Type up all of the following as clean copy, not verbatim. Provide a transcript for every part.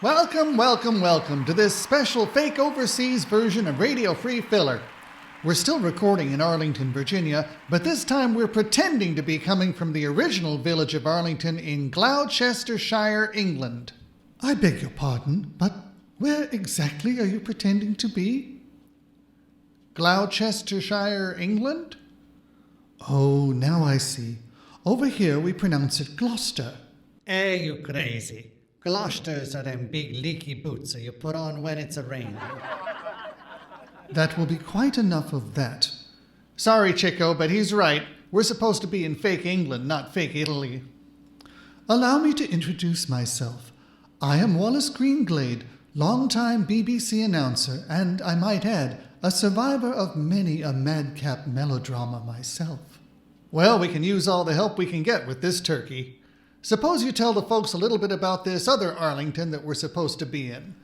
Welcome, welcome, welcome to this special fake overseas version of Radio Free Filler. We're still recording in Arlington, Virginia, but this time we're pretending to be coming from the original Village of Arlington in Gloucestershire, England. I beg your pardon, but where exactly are you pretending to be? Gloucestershire, England? Oh, now I see. Over here we pronounce it Gloucester. Hey, you crazy. Gloucesters are them big leaky boots that you put on when it's a rain. That will be quite enough of that. Sorry, Chico, but he's right. We're supposed to be in fake England, not fake Italy. Allow me to introduce myself. I am Wallace Greenglade, longtime BBC announcer, and, I might add, a survivor of many a madcap melodrama myself. Well, we can use all the help we can get with this turkey. Suppose you tell the folks a little bit about this other Arlington that we're supposed to be in.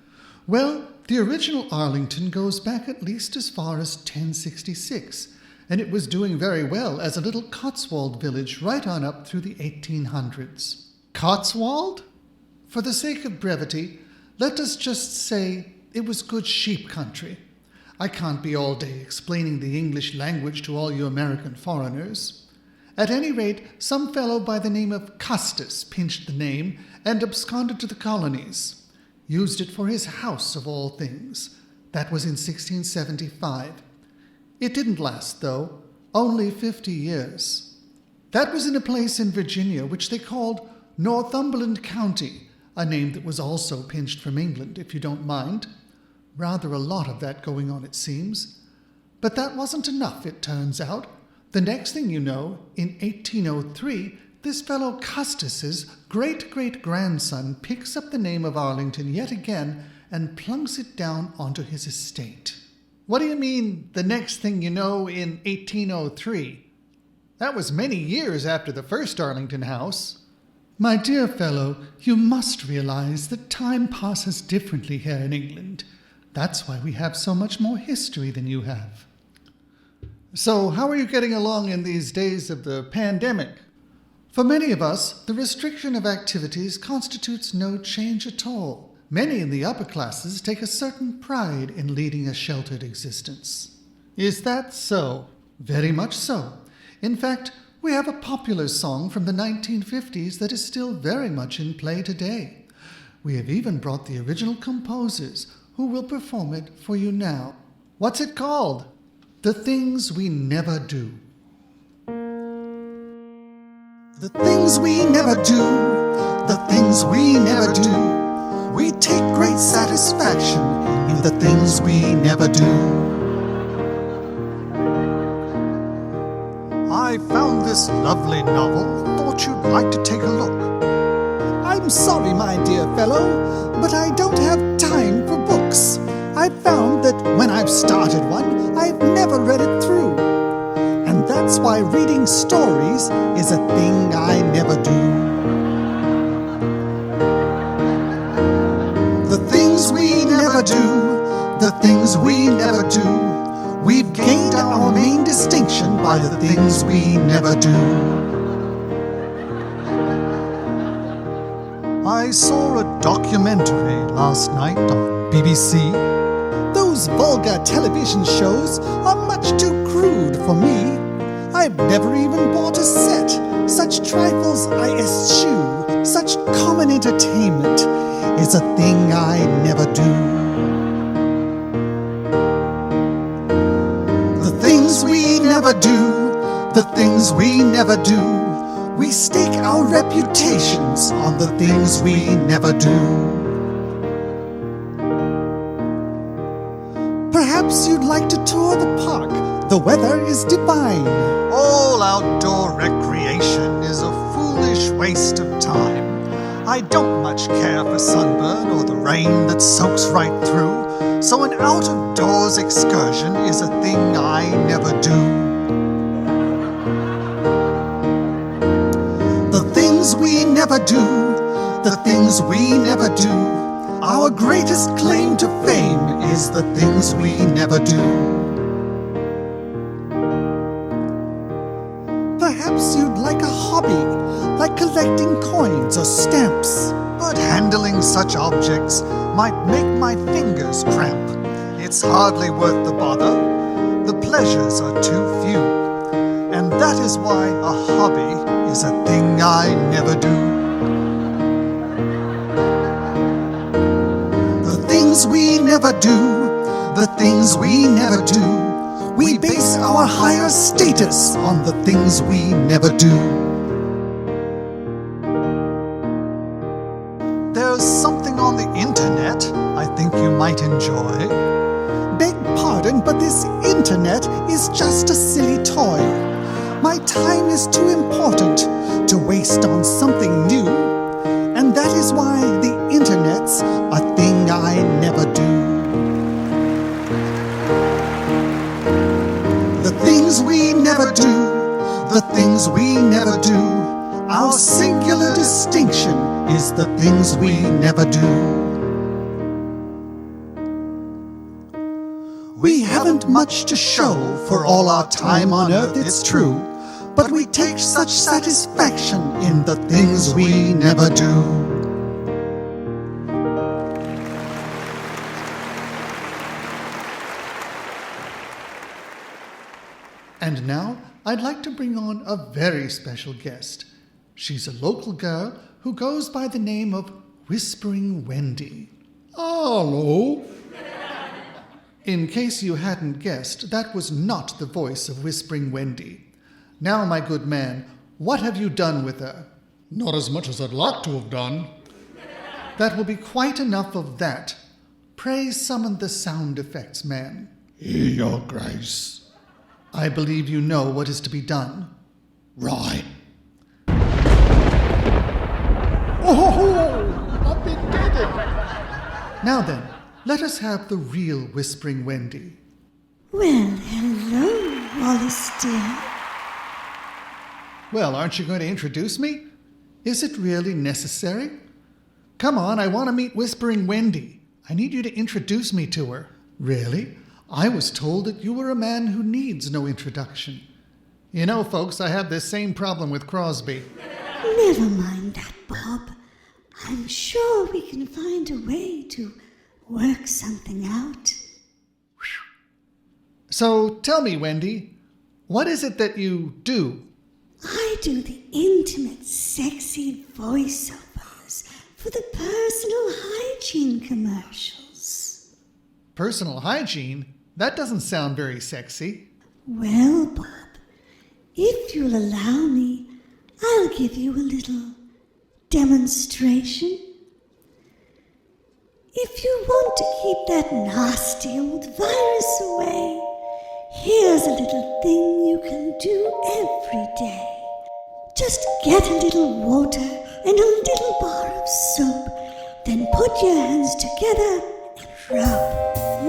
Well, the original Arlington goes back at least as far as 1066, and it was doing very well as a little Cotswold village right on up through the 1800s. Cotswold? For the sake of brevity, let us just say it was good sheep country. I can't be all day explaining the English language to all you American foreigners. At any rate, some fellow by the name of Custis pinched the name and absconded to the colonies. Used it for his house, of all things. That was in 1675. It didn't last, though. Only 50 years. That was in a place in Virginia which they called Northumberland County, a name that was also pinched from England, if you don't mind. Rather a lot of that going on, it seems. But that wasn't enough, it turns out. The next thing you know, in 1803, this fellow Custis's great-great-grandson picks up the name of Arlington yet again and plunks it down onto his estate. What do you mean, the next thing you know, in 1803? That was many years after the first Arlington house. My dear fellow, you must realize that time passes differently here in England. That's why we have so much more history than you have. So, how are you getting along in these days of the pandemic? For many of us, the restriction of activities constitutes no change at all. Many in the upper classes take a certain pride in leading a sheltered existence. Is that so? Very much so. In fact, we have a popular song from the 1950s that is still very much in play today. We have even brought the original composers, who will perform it for you now. What's it called? The Things We Never Do. The things we never do, the things we never do. We take great satisfaction in the things we never do. I found this lovely novel, thought you'd like to take a look. I'm sorry, my dear fellow, but I don't have time for books. I've found that when I've started one, I've never read it through. And that's why reading stories is a thing I never do. The things we never do, the things we never do. We've gained our main distinction by the things we never do. I saw a documentary last night on BBC. Those vulgar television shows are much too crude for me. I've never even bought a set. Such trifles I eschew. Such common entertainment is a thing I never do. The things we never do, the things we never do. We stake our reputations on the things we never do. Perhaps you'd like to tour the park. The weather is divine. All outdoor recreation is a foolish waste of time. I don't much care for sunburn or the rain that soaks right through, so an out-of-doors excursion is a thing I never do. The things we never do, the things we never do. Our greatest claim to fame is the things we never do. Perhaps you'd like a hobby, like collecting coins or stamps. but handling such objects might make my fingers cramp. It's hardly worth the bother. The pleasures are too few. And that is why a hobby is a thing I never do. The things we never do, the things we never do. We base our higher status on the things we never do. There's something on the internet I think you might enjoy. Beg pardon, but this internet is just a silly toy. My time is too important to waste on something new, and that is why the internet's a thing I never do. The things we never do, the things we never do. Our singular distinction is the things we never do. We haven't much to show for all our time on earth, it's true, but we take such satisfaction in the things we never do. And now, I'd like to bring on a very special guest. She's a local girl who goes by the name of Whispering Wendy. Hello. In case you hadn't guessed, that was not the voice of Whispering Wendy. Now, my good man, what have you done with her? Not as much as I'd like to have done. That will be quite enough of that. Pray summon the sound effects man. Here, Your Grace. I believe you know what is to be done. Right. Oh, I've been deaded. Now then, let us have the real Whispering Wendy. Well, hello, Wallace dear. Well, aren't you going to introduce me? Is it really necessary? Come on, I want to meet Whispering Wendy. I need you to introduce me to her. Really? I was told that you were a man who needs no introduction. You know, folks, I have this same problem with Crosby. Never mind that, Bob. I'm sure we can find a way to work something out. So tell me, Wendy, what is it that you do? I do the intimate, sexy voiceovers for the personal hygiene commercials. Personal hygiene? That doesn't sound very sexy. Well, Bob, if you'll allow me, I'll give you a little demonstration. If you want to keep that nasty old virus away, here's a little thing you can do every day. Just get a little water and a little bar of soap, then put your hands together and rub,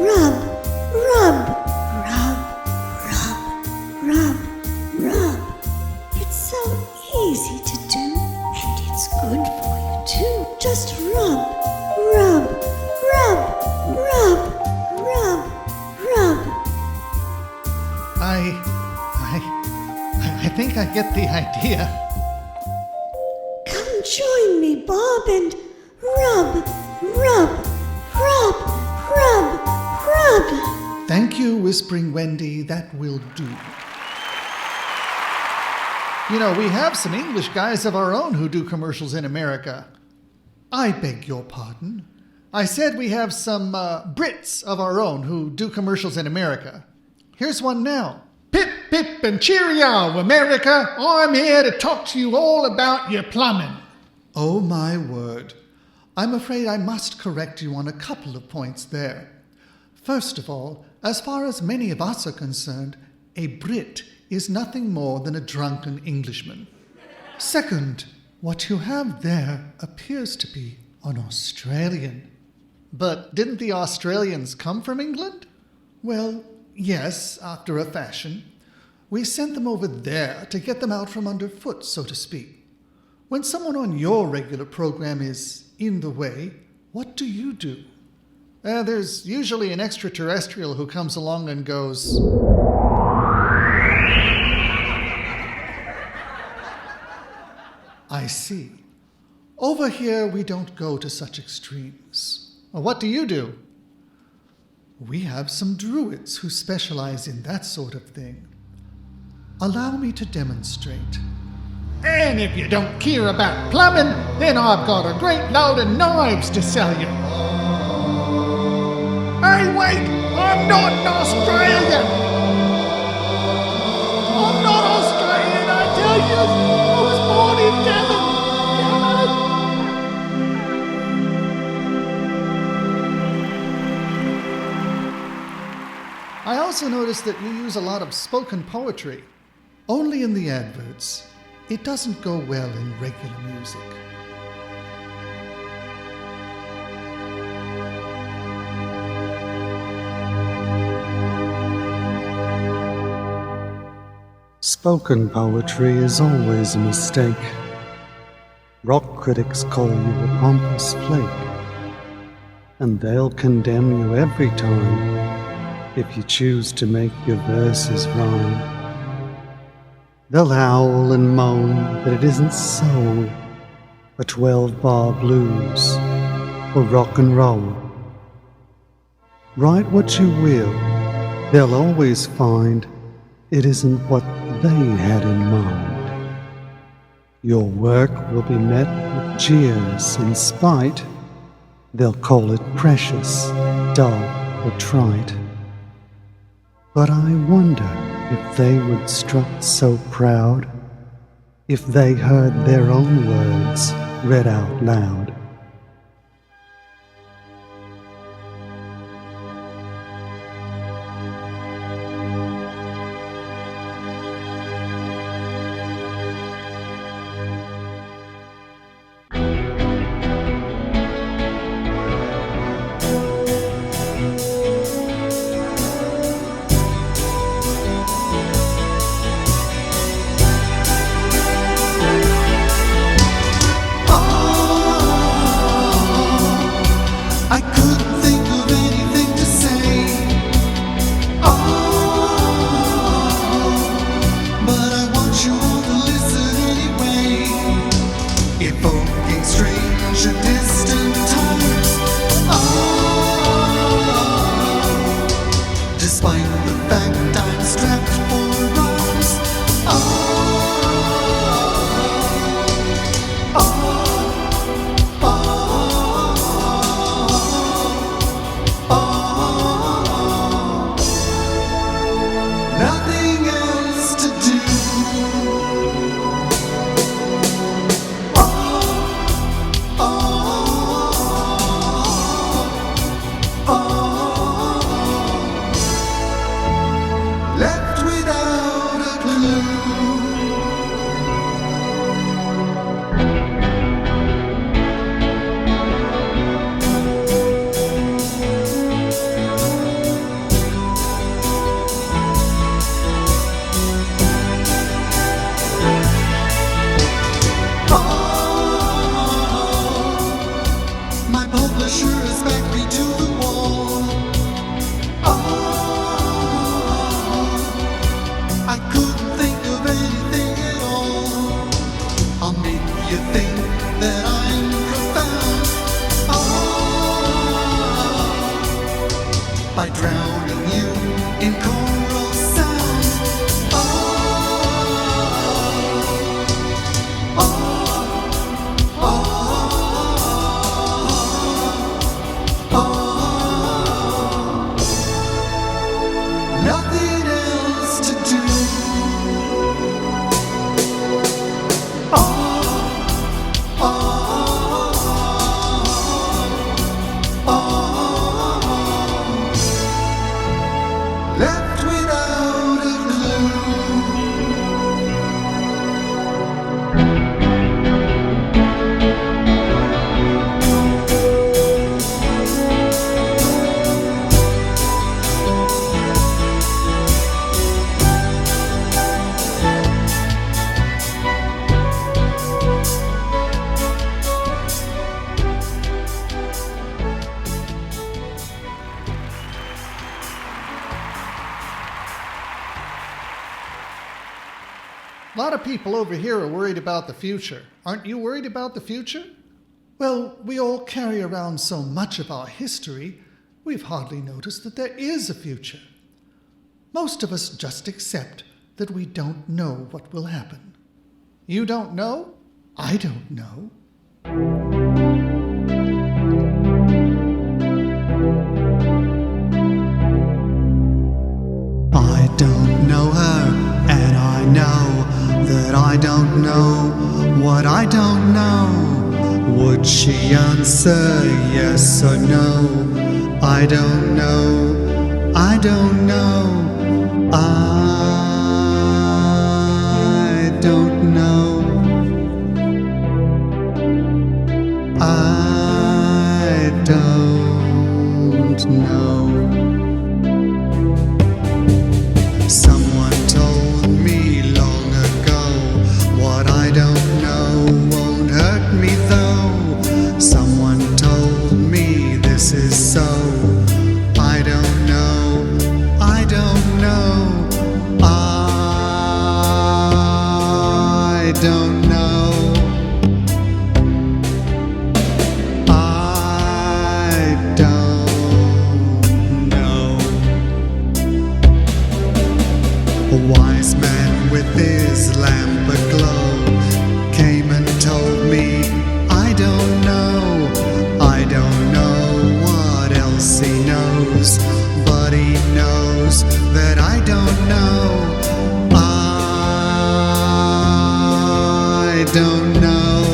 rub, rub, rub, rub, rub, rub. It's so easy to do, and it's good for you too. Just rub, rub, rub, rub, rub, rub. I think I get the idea. Come join me, Bob, and rub, rub, rub, rub, rub. Thank you, Whispering Wendy. That will do. You know, we have some English guys of our own who do commercials in America. I beg your pardon. I said we have some Brits of our own who do commercials in America. Here's one now. Pip, pip, and cheerio, America. I'm here to talk to you all about your plumbing. Oh, my word. I'm afraid I must correct you on a couple of points there. First of all, as far as many of us are concerned, a Brit is nothing more than a drunken Englishman. Second, what you have there appears to be an Australian. But didn't the Australians come from England? Well, yes, after a fashion. We sent them over there to get them out from underfoot, so to speak. When someone on your regular program is in the way, what do? There's usually an extraterrestrial who comes along and goes... I see. Over here, we don't go to such extremes. Well, what do? We have some druids who specialize in that sort of thing. Allow me to demonstrate. And if you don't care about plumbing, then I've got a great load of knives to sell you. Hey, wait! I'm not an Australian! I'm not Australian, I tell you! I was born in Devon! I also noticed that you use a lot of spoken poetry. Only in the adverts. It doesn't go well in regular music. Spoken poetry is always a mistake. Rock critics call you a pompous flake, and they'll condemn you every time if you choose to make your verses rhyme. They'll howl and moan that it isn't soul, a 12-bar blues, or rock and roll. Write what you will, they'll always find it isn't what they had in mind. Your work will be met with jeers and spite. They'll call it precious, dull, or trite. But I wonder if they would strut so proud if they heard their own words read out loud. A lot of people over here are worried about the future. Aren't you worried about the future? Well, we all carry around so much of our history, we've hardly noticed that there is a future. Most of us just accept that we don't know what will happen. You don't know? I don't know. I don't know her, and I know that I don't know what I don't know. Would she answer yes or no? I don't know, I don't know, I don't know, I don't know. Someone told me long ago, what I don't know won't hurt me though. Someone told me this is so. I don't know, I don't know, I don't know, I don't know. A wise man with his lamp aglow came and told me, I don't know, I don't know what else he knows, but he knows that I don't know, I don't know,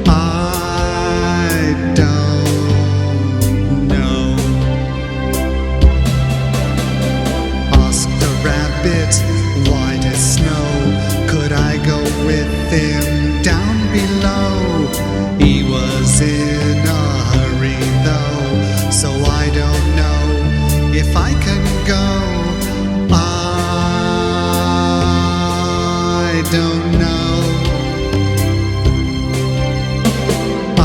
I don't know. Asked a rabbit, white as snow, could I go with him down below? He was in a hurry though, so I don't know if I can go. I don't know, I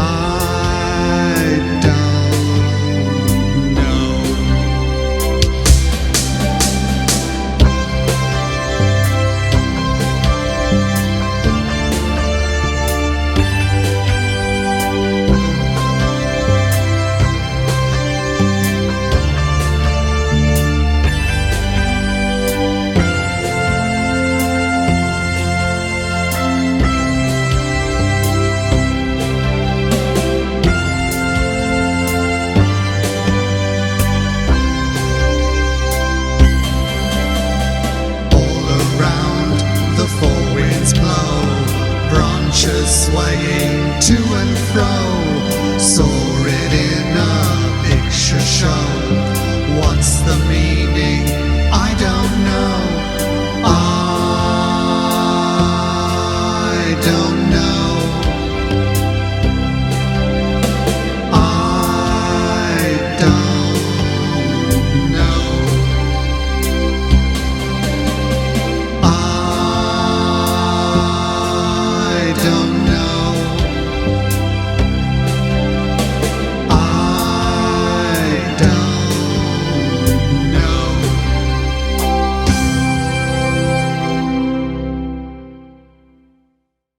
don't know. Branches swaying to and fro, saw it in a picture show. What's the meaning? I don't know.